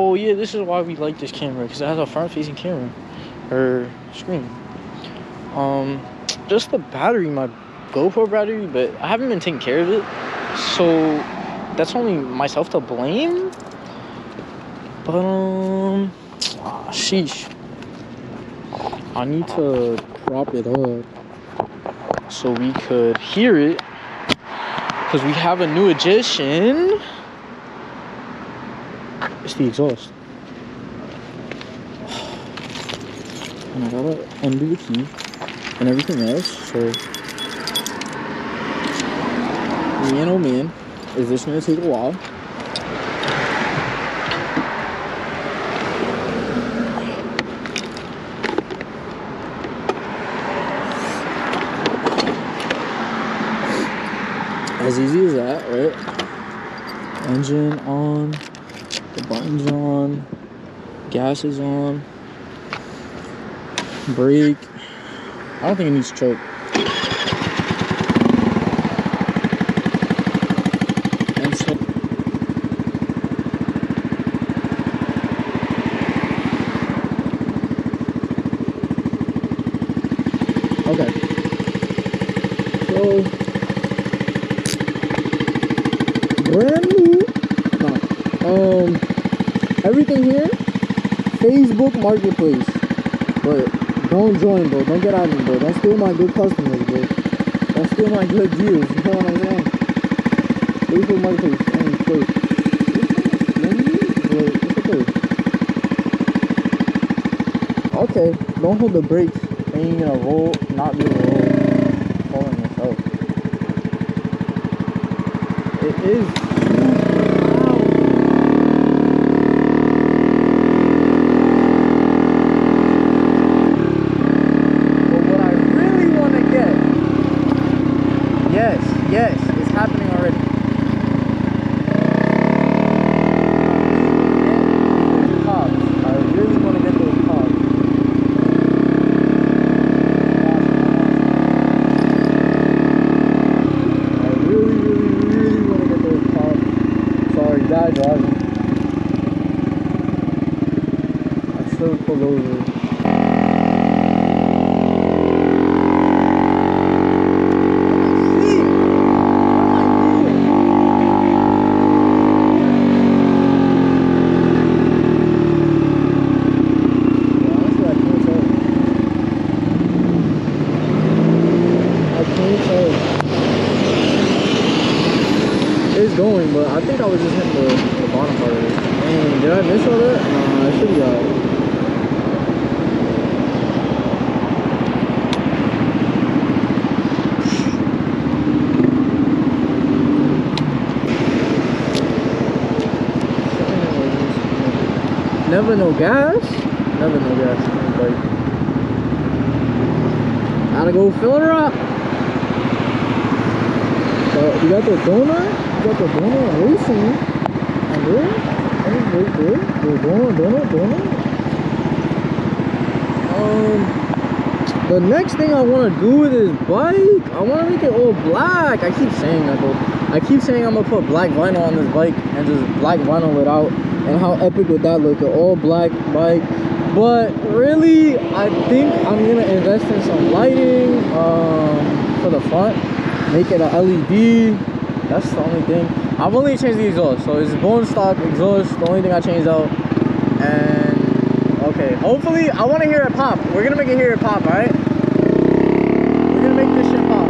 Oh yeah, this is why we like this camera, because it has a front-facing camera or screen. Just the battery, my GoPro battery, but I haven't been taking care of it, so that's only myself to blame. But sheesh, I need to prop it up so we could hear it, because we have a new addition. It's the exhaust. And I gotta undo the key and everything else, so man, oh man, is this gonna take a while? As easy as that, right? Engine on, the buttons on, gas is on, brake. I don't think it needs to choke. And so okay. So brand new. No. Everything here, Facebook Marketplace. But don't join, bro. Don't get at me, bro. Don't steal my good customers, bro. Don't steal my good deals. You know what I'm saying? Facebook Marketplace. Okay. Don't hold the brakes. Ain't gonna roll. Not be able to roll. Falling yourself. It is. Yes, it's happening already. Cops. I really want to get those cops. I really want to get those cops. Sorry, guys, driving. I still pull over. It's going, but I think I was just hitting the bottom part of it. Dang, did I miss all that? Nah, I should be alright. Never no gas? Never no gas. Like, gotta go fill her up. You got the donut? You got the donut racing. And there? Wait. The donut. The next thing I want to do with this bike, I want to make it all black. I keep saying that, though. I keep saying I'm going to put black vinyl on this bike and just black vinyl it out. And how epic would that look? An all black bike. But really, I think I'm going to invest in some lighting for the front. Make it a LED. That's the only thing. I've only changed the exhaust, so it's bone stock exhaust, the only thing I changed out. And okay, hopefully I want to hear it pop. We're gonna make it hear it pop, all right? We're gonna make this shit pop.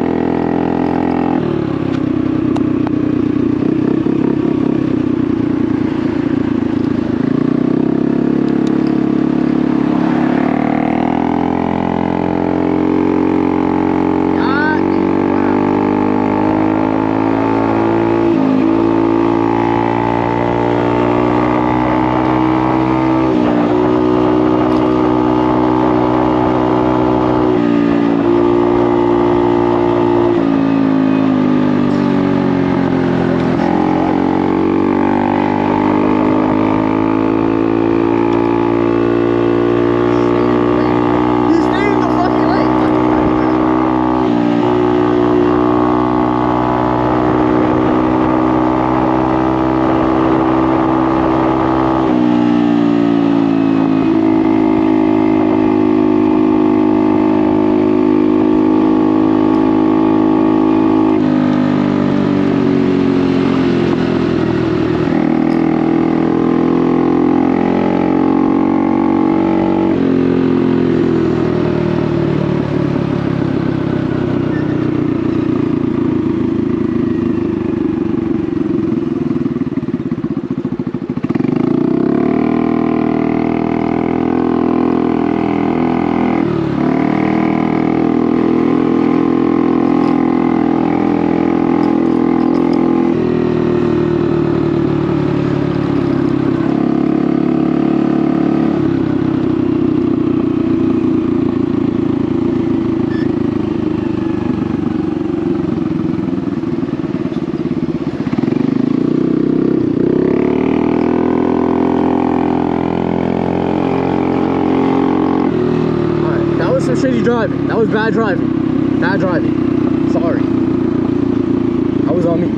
me driving. That was bad driving. Bad driving. Sorry. That was on me.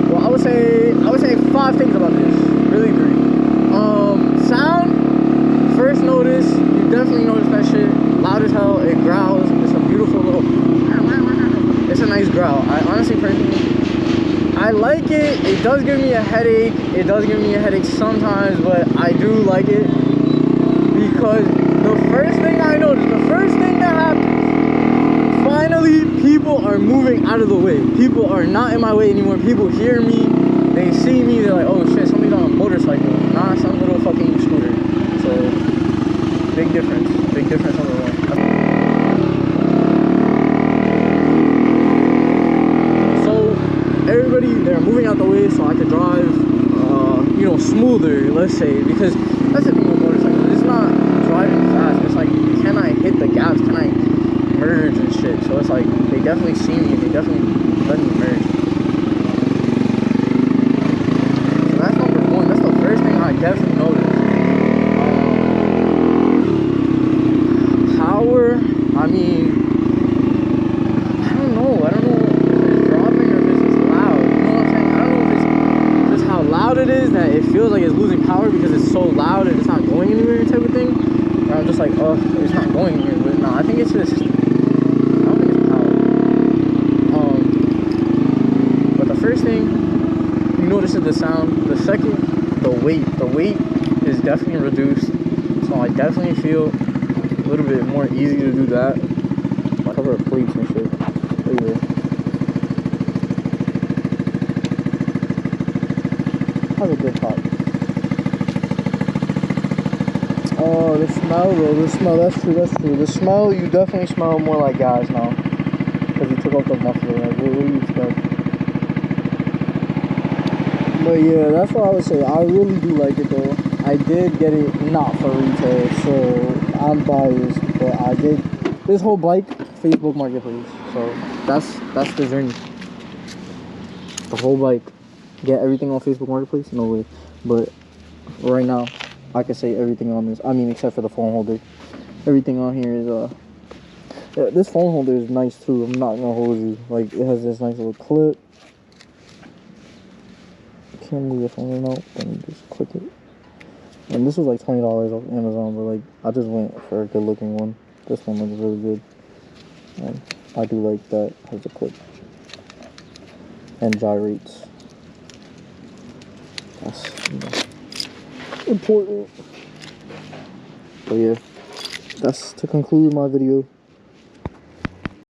Well, I would say 5 things about this. Really 3. Sound. First notice, you definitely notice that shit. Loud as hell. It growls. It's a beautiful little. It's a nice growl. I honestly, personally, I like it. It does give me a headache. It does give me a headache sometimes, but I do like it because the first thing I noticed, the first thing that happens, finally people are moving out of the way. People are not in my way anymore. People hear me. They see me. They're like, oh shit, somebody's on a motorcycle, not some little fucking scooter. So big difference. Big difference on the road. Everybody, they're moving out the way so I could drive, you know, smoother, let's say, because that's the thing with motorcycles. It's not driving fast. It's like, can I hit the gas? Can I merge and shit? So it's like, they definitely see me and they definitely let me merge. So that's number 1. That's the first thing I definitely noticed. Power, I mean, I don't know. Loud it is that it feels like it's losing power because it's so loud and it's not going anywhere type of thing. Or I'm just like, oh, it's not going anywhere. But no, I think it's just, I don't think it's power. But the first thing you notice is the sound. The second, the weight. The weight is definitely reduced. So I definitely feel a little bit more easy to do that. I cover up plates and shit. Anyway. Have a good pop. Oh, the smell though, the smell, that's true. The smell, you definitely smell more like gas now. Because you took off the muffler, like, what do you expect? But yeah, that's what I would say. I really do like it though. I did get it not for retail, so I'm biased. But I did, this whole bike, Facebook Marketplace. So that's the journey. The whole bike. Get everything on Facebook Marketplace? No way. But right now, I can say everything on this. I mean, except for the phone holder. Everything on here is, yeah, this phone holder is nice too. I'm not gonna hold you. Like, it has this nice little clip. Can't move your phone out. Then you just click it. And this was like $20 off Amazon, but like, I just went for a good looking one. This one looks really good. And I do like that. Has a clip. And gyrates. That's, you know, important. But yeah, that's to conclude my video.